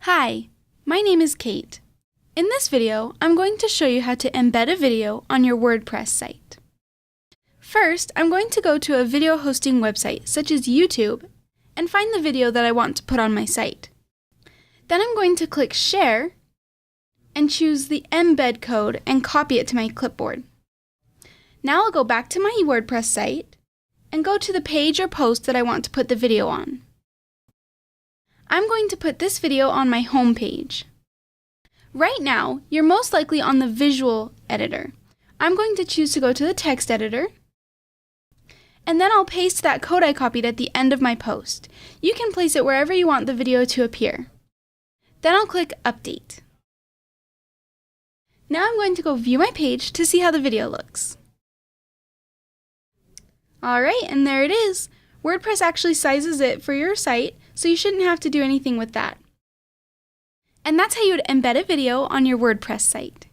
Hi, my name is Kate. In this video, I'm going to show you how to embed a video on your WordPress site. First, I'm going to go to a video hosting website such as YouTube and find the video that I want to put on my site. Then I'm going to click Share and choose the Embed code and copy it to my clipboard. Now I'll go back to my WordPress site and go to the page or post that I want to put the video on. I'm going to put this video on my home page. Right now, you're most likely on the visual editor. I'm going to choose to go to the text editor, and then I'll paste that code I copied at the end of my post. You can place it wherever you want the video to appear. Then I'll click Update. Now I'm going to go view my page to see how the video looks. Alright, and there it is. WordPress actually sizes it for your site, so you shouldn't have to do anything with that. And that's how you would embed a video on your WordPress site.